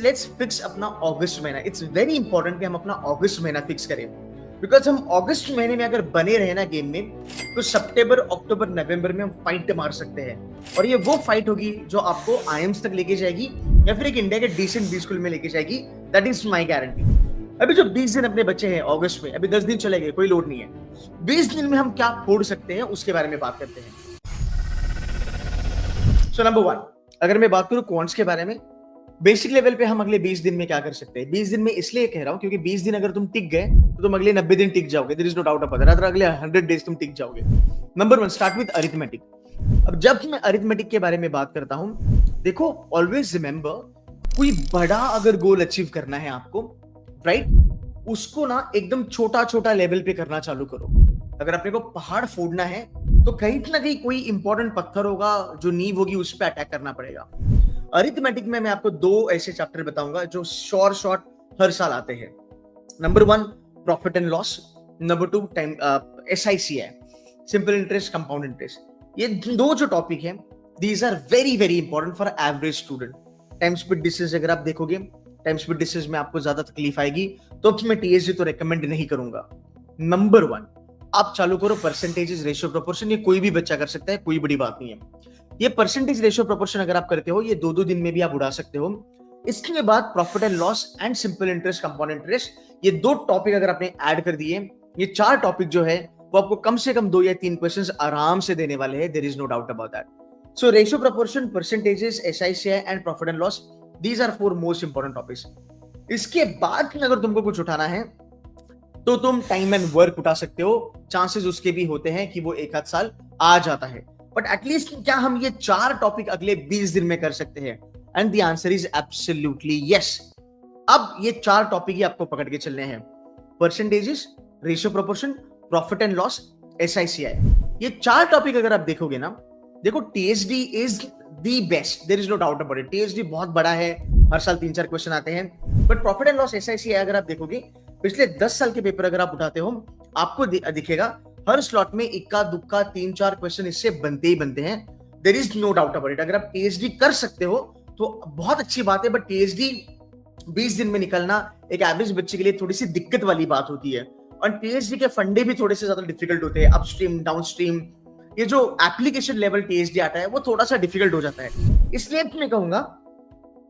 Let's fix अपना अगस्त महीना। It's very important कि हम अपना अगस्त महीना फिक्स करें, बिकॉज हम अगस्त महीने में अगर बने रहे ना गेम में, तो सितंबर, अक्टूबर, नवंबर में हम फाइट मार सकते हैं। और ये वो फाइट होगी जो आपको आईएम्स तक लेके जाएगी या फिर एक इंडिया के डिसेंट बी स्कूल में लेके जाएगी। That is my guarantee. अभी जो 20 दिन अपने बच्चे हैं अगस्त में, अभी 10 दिन चले गए, कोई लोड नहीं है। 20 दिन में हम क्या फोड़ सकते हैं उसके बारे में बात करते हैं। सो नंबर 1, अगर मैं बात करूं क्वांट्स के बारे में, बेसिक लेवल पे हम अगले 20 दिन में क्या कर सकते हैं। 20 दिन में इसलिए कह रहा हूं क्योंकि 20 दिन अगर तुम टिक गए तो तुम अगले 90 दिन टिक जाओगे। There is no doubt about that. अगले 100 डेज तुम टिक जाओगे। Number 1, start with arithmetic. अब जब मैं अरिथमेटिक के बारे में बात करता हूं, देखो ऑलवेज रिमेंबर, कोई बड़ा अगर गोल अचीव करना है आपको, राइट, उसको ना एकदम छोटा छोटा लेवल पे करना चालू करो। अगर अपने को पहाड़ फोड़ना है तो कहीं ना कहीं कोई इंपॉर्टेंट पत्थर होगा, जो नींव होगी, उस पर अटैक करना पड़ेगा। अरिथमेटिक में मैं आपको 2 ऐसे चैप्टर बताऊंगा जो शॉर्ट हर साल आते हैं। Number 1, profit and loss. Number 2, time SICI, simple interest, compound interest. ये 2 जो टॉपिक हैं, these are very very important for average student. Time speed distance अगर आप देखोगे, टाइम स्पीड डिस्टेंस में आपको ज्यादा तकलीफ आएगी, तो मैं TSG तो रेकमेंड नहीं करूंगा। नंबर 1, आप चालू करो परसेंटेजेस, रेशियो, प्रोपोर्शन। ये कोई भी बच्चा कर सकता है, कोई बड़ी बात नहीं है। ये परसेंटेज, रेशियो, प्रोपोर्शन अगर आप करते हो, ये 2-2 दिन में भी आप उड़ा सकते हो। इसके बाद profit and loss and simple interest, compound interest, ये 2 टॉपिक अगर आपने ऐड कर दिए, ये 4 टॉपिक जो है वो आपको कम से कम 2 या 3 क्वेश्चंस आराम से देने वाले हैं। There is no doubt about that. So ratio, proportion, percentages, SICI and profit and loss, these are 4 most important topics. इसके बाद अगर तुमको कुछ उठाना है तो तुम टाइम एंड वर्क उठा सकते हो। चांसेस उसके भी होते हैं कि वो 1 आध साल आ जाता है, बट एटलीस्ट क्या हम ये 4 टॉपिक अगले 20 दिन में कर सकते हैं? And the answer is absolutely yes. अब ये 4 टॉपिक ही आपको पकड़ के चलने हैं। Percentages, ratio, proportion, profit and loss, SICI। ये 4 टॉपिक अगर आप देखोगे ना, देखो TSD is the best, there is no doubt about it. TSD बहुत बड़ा है, हर साल 3-4 क्वेश्चन आते हैं, but profit and loss, SICI अगर आप देखोगे, पिछले 10 साल के पेपर अगर आप उठाते हो, आपको दिखेगा हर स्लॉट में इक्का दुक्का 3-4 क्वेश्चन इससे बनते ही बनते हैं। There is no doubt about it. अगर आप TSD कर सकते हो तो बहुत अच्छी बात है, बट TSD 20 दिन में निकलना एक एवरेज बच्चे के लिए थोड़ी सी दिक्कत वाली बात होती है। और TSD के फंडे भी थोड़े से ज्यादा डिफिकल्ट होते हैं, अपस्ट्रीम, डाउनस्ट्रीम। ये जो एप्लीकेशन लेवल TSD आता है वो थोड़ा सा डिफिकल्ट हो जाता है। इसलिए मैं कहूंगा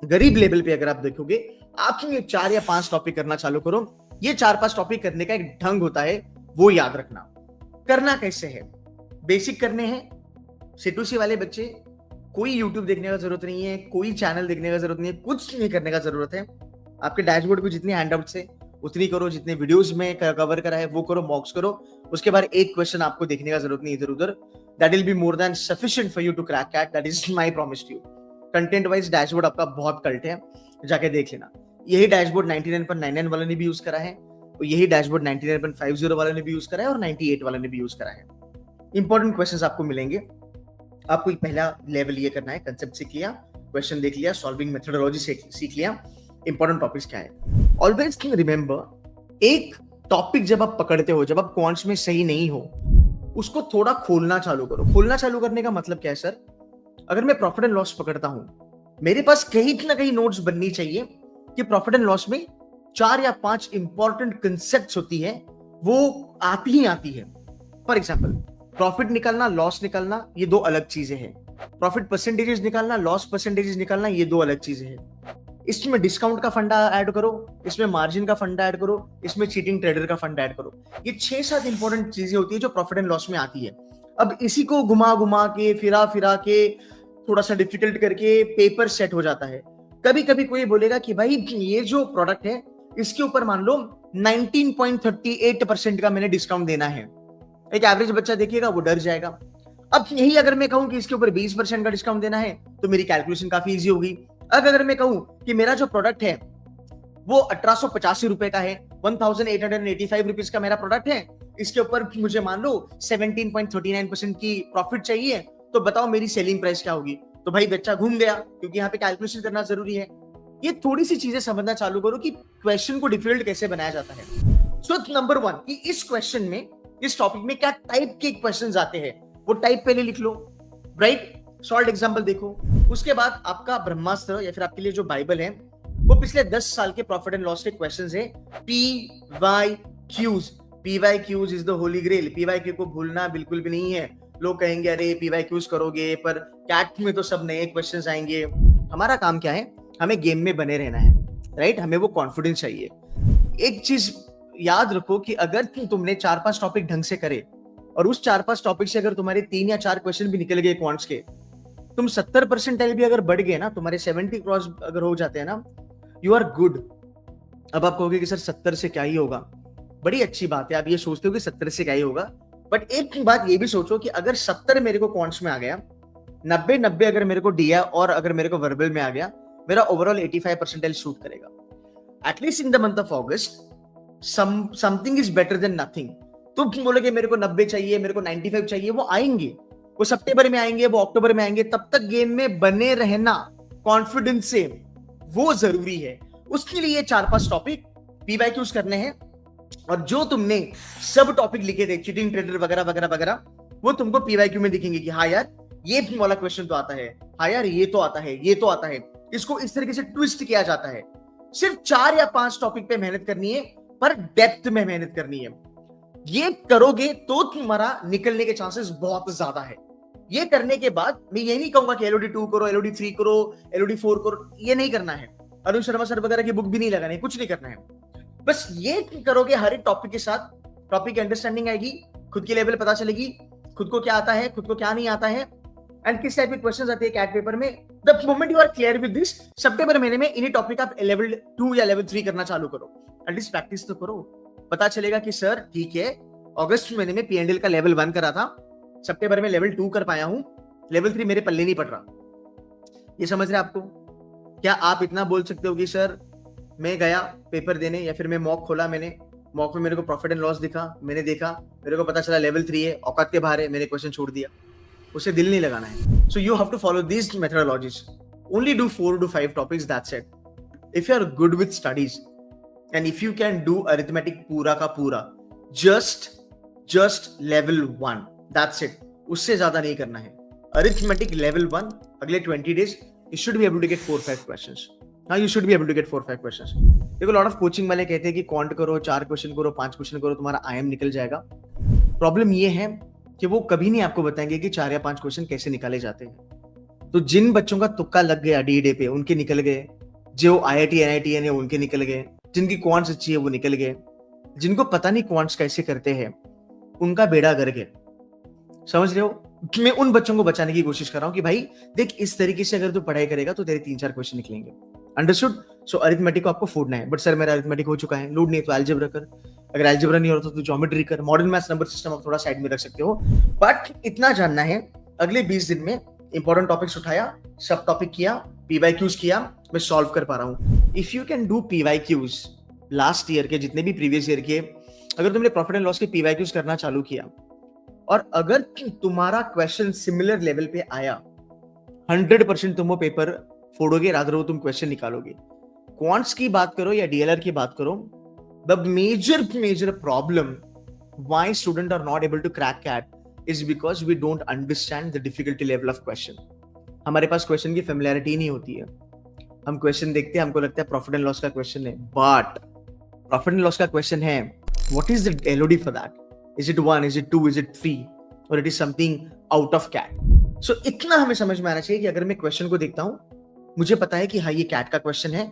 गरीब लेवल पे अगर आप देखोगे, आप ये 4 या 5 टॉपिक करना चालू करो। ये 4-5 टॉपिक करने का एक ढंग होता है, वो याद रखना। करना कैसे है? बेसिक करने हैं। C2C वाले बच्चे, कोई यूट्यूब देखने का जरूरत नहीं है, कोई चैनल देखने का जरूरत नहीं है, कुछ नहीं करने का जरूरत है। आपके डैशबोर्ड पे जितनी हैंडआउट्स है उतनी करो, जितने वीडियोस में कवर करा है वो करो, मॉक्स करो। उसके बाद एक क्वेश्चन आपको देखने का जरूरत नहीं इधर उधर। That will be more than sufficient for you to crack that. That is my promise to you. Content wise dashboard आपका बहुत कल्ट है, जाके देख लेना। यही डैशबोर्ड 99.99 वाले ने भी यूज करा है, और यही डैशबोर्ड 99.50 वाले ने भी यूज करा है, और 98 वाले ने भी यूज करा है। इंपॉर्टेंट क्वेश्चंस आपको मिलेंगे। आपको पहला लेवल ये करना है, कंसेप्ट सीख लिया, क्वेश्चन देख लिया, सॉल्विंग मेथोडोलॉजी सीख लिया, इंपॉर्टेंट टॉपिक्स क्या है। ऑलवेज रिमेंबर, एक टॉपिक जब आप पकड़ते हो, जब आप क्वांट्स में सही नहीं हो, उसको थोड़ा खोलना चालू करो। खोलना चालू करने का मतलब क्या है सर? अगर मैं प्रॉफिट एंड लॉस पकड़ता हूं, मेरे पास कहीं ना कहीं नोट्स बननी चाहिए कि प्रॉफिट एंड लॉस में 4 या 5 इंपॉर्टेंट कंसेप्ट्स होती है, वो आती ही आती है। फॉर एग्जाम्पल, प्रॉफिट निकालना, लॉस निकालना, ये 2 अलग चीजें हैं। प्रॉफिट परसेंटेजेस निकालना, लॉस परसेंटेजेस निकालना, ये 2 अलग चीजें हैं। इसमें डिस्काउंट का फंडा ऐड करो, इसमें मार्जिन का फंडा ऐड करो, इसमें चीटिंग ट्रेडर का फंडा ऐड करो। ये 6-7 इंपॉर्टेंट चीजें होती है जो प्रॉफिट एंड लॉस में आती है। अब इसी को घुमा घुमा के, फिरा फिरा के, थोड़ा सा डिफिकल्ट करके पेपर सेट हो जाता है। कभी कभी कोई बोलेगा कि भाई ये जो प्रोडक्ट है, इसके ऊपर मान लो 19.38% का मैंने डिस्काउंट देना है। एक एवरेज बच्चा देखिएगा, वो डर जाएगा। अब यही अगर मैं कहूं कि इसके ऊपर 20% का डिस्काउंट देना है, तो मेरी कैलकुलेशन काफी इजी होगी। अब अगर मैं कहूं कि मेरा जो प्रोडक्ट है वो 1885 रुपए का है, 1885 रुपीज का मेरा प्रोडक्ट है, इसके ऊपर मुझे मान लो 17.39% की प्रॉफिट चाहिए, तो बताओ मेरी सेलिंग प्राइस क्या होगी? तो भाई बच्चा घूम गया, क्योंकि यहाँ पे कैलकुलेशन करना जरूरी है। ये थोड़ी सी चीजें समझना चालू करो कि क्वेश्चन को डिफिकल्ट कैसे बनाया जाता है। सो नंबर 1, कि इस क्वेश्चन में, इस टॉपिक में क्या टाइप के क्वेश्चंस आते हैं, वो टाइप पहले लिख लो, राइट? सॉल्व एग्जांपल देखो। उसके बाद आपका ब्रह्मास्त्र या फिर आपके लिए जो बाइबल है, वो पिछले 10 साल के प्रॉफिट एंड लॉस के क्वेश्चंस है, PYQs। PYQs is the holy grail. PYQ को भूलना बिल्कुल भी नहीं है। लोग कहेंगे अरे PYQs करोगे, पर कैट में तो सब नए क्वेश्चंस आएंगे। हमारा काम क्या है, हमें गेम में बने रहना है, राइट? हमें वो कॉन्फिडेंस चाहिए। एक चीज याद रखो कि अगर तुमने 4-5 टॉपिक ढंग से करे और उस 4-5 टॉपिक से अगर तुम्हारे 3 या 4 क्वेश्चन भी निकल गए क्वांट्स के, तुम 70% भी अगर बढ़ गए ना, तुम्हारे 70 क्रॉस अगर हो जाते हैं ना, यू आर गुड। अब आप कहोगे कि सर 70 से क्या ही होगा, बड़ी अच्छी बात है, आप ये सोचते हो कि 70 से क्या ही होगा, बट एक बात ये भी सोचो कि अगर 70 मेरे को क्वांट्स में आ गया, 90 अगर मेरे को दिया और अगर मेरे को वर्बल में आ गया, मेरा ओवरऑल 85% शूट करेगा। At least in the month of August something is better than nothing. तुम बोलोगे मेरे को 90 चाहिए, मेरे को 95 चाहिए, वो आएंगे, वो सितंबर में आएंगे, वो अक्टूबर में आएंगे। तब तक गेम में बने रहना कॉन्फिडेंस से, वो जरूरी है। उसके लिए 4-5 टॉपिक PYQs करने हैं, और जो तुमने सब टॉपिक लिखे थे, चीटिंग ट्रेडर वगैरह वगैरह वगैरह, वो तुमको PYQ में दिखेंगे कि हाँ यार ये वाला क्वेश्चन तो आता है, हाँ यार ये तो आता है, ये तो आता है, इसको इस तरीके से ट्विस्ट किया जाता है। सिर्फ 4 या 5 टॉपिक पे मेहनत करनी है, पर डेप्थ में मेहनत करनी है। ये करोगे तो तुम्हारा निकलने के चांसेस बहुत ज्यादा है। ये करने के बाद मैं ये नहीं कहूंगा कि LOD2 करो, LOD3 करो, LOD4 करो, ये नहीं करना है। अरुण शर्मा सर वगैरह की बुक भी नहीं लगानी, कुछ नहीं करना है। बस ये करोगे, हर एक टॉपिक के साथ टॉपिक की अंडरस्टैंडिंग आएगी, खुद की लेवल पता चलेगी, खुद को क्या आता है, खुद को क्या नहीं आता है, एंड किस टाइप के क्वेश्चंस आते हैं कैट पेपर में। The moment you are clear with this, सितंबर महीने में इन्हीं टॉपिक आप लेवल 2 या लेवल 3 करना चालू करो। एटलीस्ट प्रैक्टिस तो करो, पता चलेगा कि सर ठीक है, अगस्त महीने में P&L का लेवल 1 करा था, सितंबर में लेवल 2 कर पाया हूं, लेवल 3 मेरे पल्ले नहीं पड़ रहा। ये समझ रहे आपको? क्या आप इतना बोल सकते हो कि सर मैं गया पेपर देने, या फिर मैं मॉक खोला, मैंने मॉक में मेरे को प्रॉफिट एंड लॉस दिखा, मैंने देखा, मेरे को पता चला लेवल 3 है, औकात के बाहर है, मैंने क्वेश्चन छोड़ दिया, उसे दिल नहीं लगाना है। So you have to follow this methodologies, only do 4 to 5 topics, that's it. If you are good with studies and if you can do arithmetic पूरा का पूरा, जस्ट लेवल 1, दैट्स इट। उससे ज्यादा नहीं करना है। अरिथमेटिक लेवल 1, अगले 20 days you should be able to get 4-5 questions. Now you should be able to get 4-5 questions. देखो लॉट ऑफ कोचिंग वाले कहते हैं कि क्वांट करो, 4 क्वेश्चन करो, 5 क्वेश्चन करो, तुम्हारा IM निकल जाएगा। प्रॉब्लम ये है कि वो कभी नहीं आपको बताएंगे कि 4 या 5 क्वेश्चन कैसे निकाले जाते हैं। तो जिन बच्चों का तुक्का लग गया DED पे, उनके निकल गए। जो IIT NITN है उनके निकल गए। जिनकी क्वांट्स अच्छी है वो निकल गए। जिनको पता नहीं क्वांट्स कैसे करते हैं, उनका बेड़ा गर्क है। समझ रहे हो? मैं उन बच्चों को बचाने की कोशिश कर रहा हूं कि भाई देख, इस तरीके से अगर तू पढ़ाई करेगा तो तेरे 3-4 क्वेश्चन निकलेंगे। अंडरस्टूड? सो अरिथमेटिक को आपको फोड़ना है। बट सर मेरा अरिथमेटिक हो चुका है, लोड नहीं, तो अलजेब्रा कर। अगर अलजेब्रा नहीं हो रहा तो ज्योमेट्री कर। मॉडर्न मैथ्स नंबर सिस्टम आप थोड़ा साइड में रख सकते हो। बट इतना जानना है, अगले 20 दिन में इंपॉर्टेंट टॉपिक्स उठाया, सब टॉपिक किया, PYQs किया, मैं सॉल्व कर पा रहा हूं। If you can do PYQs last year के, जितने भी प्रीवियस ईयर के, अगर तुमने प्रॉफिट एंड लॉस के PYQs करना चालू किया, और अगर तुम्हारा क्वेश्चन सिमिलर लेवल पे आया, 100% तुम वो पेपर फोड़ोगे, रादर वो तुम क्वेश्चन निकालोगे। क्वांट्स की बात करो या DLR की बात करो, the major problem why student are not able to crack CAT is because we don't understand the difficulty level of question. हमारे पास क्वेश्चन की फेमिलियरिटी नहीं होती है। हम क्वेश्चन देखते हैं, हमको लगता है प्रॉफिट एंड लॉस का क्वेश्चन है, बट प्रॉफिट एंड लॉस का क्वेश्चन है, what is the LOD for that? Is it 1, is it 2, is it 3, or it is something out of CAT? So इतना हमें समझ में आना चाहिए कि अगर मैं क्वेश्चन को देखता हूं, मुझे पता है कि हाँ ये कैट का क्वेश्चन है,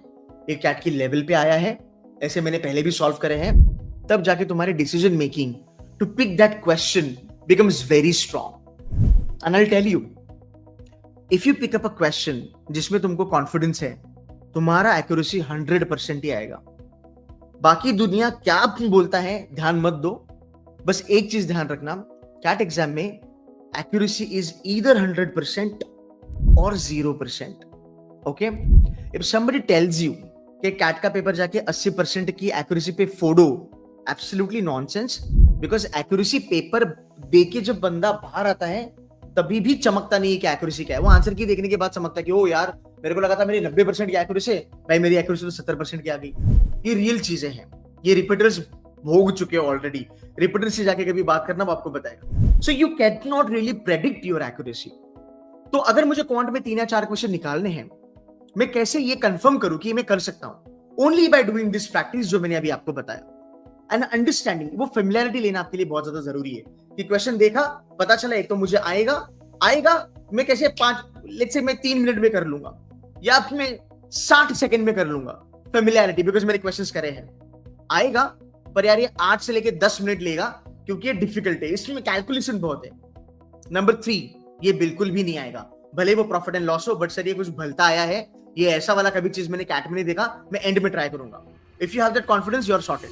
ये कैट की लेवल पे आया है, ऐसे मैंने पहले भी सॉल्व करे हैं, तब जाके तुम्हारी decision making to pick that question becomes very strong. And I'll tell you, if you pick up a question जिसमें तुमको कॉन्फिडेंस है, तुम्हारा एक्यूरेसी 100% ही आएगा। बाकी दुनिया क्या बोलता है ध्यान मत दो, बस एक चीज ध्यान रखना, कैट एग्जाम में एक्यूरेसी इज ईदर 100% और 0%। Okay? If somebody tells you कि कैट का पेपर जाके 80% की एक्यूरेसी पे फोड़ो, absolutely nonsense. Because accuracy paper देके जब बंदा बाहर आता है तभी भी चमकता नहीं है कि एक्यूरेसी क्या है। वो आंसर की देखने के बाद चमकता है कि ओ यार मेरे को लगा था मेरी 90% की एक्यूरेसी है, भाई मेरी एक्यूरेसी तो 70% की आ गई। ये रियल चीजें हैं, ये रिपीटर्स भोग चुके हो ऑलरेडी। रिपीटर से जाके कभी बात करना, वो आपको बताएगा। So you can not really predict your accuracy. तो अगर मुझे क्वांट में 3 या 4 क्वेश्चन निकालने हैं, मैं कैसे ये कंफर्म करूं कि मैं कर सकता हूं? Only by doing this practice जो मैंने अभी आपको बताया। एंड अंडरस्टैंडिंग, वो फेमिलियरिटी लेना आपके लिए बहुत ज्यादा जरूरी है कि क्वेश्चन देखा, पता चला एक तो मुझे आएगा आएगा मैं कैसे 3 मिनट में कर लूंगा, या फिर मैं 60 सेकंड में कर लूंगा। फेमिलियरिटी, बिकॉज मैंने क्वेश्चंस करे हैं। आएगा, पर यार ये 8 से लेके 10 मिनट लेगा क्योंकि ये डिफिकल्ट है, इसमें कैलकुलेशन बहुत है। नंबर 3, ये बिल्कुल भी नहीं आएगा, भले वो प्रॉफिट एंड लॉस हो, बट सर ये कुछ भलता आया है, ये ऐसा वाला कभी चीज मैंने कैट में नहीं देखा, मैं एंड में ट्राई करूंगा। If you have that confidence, you are sorted.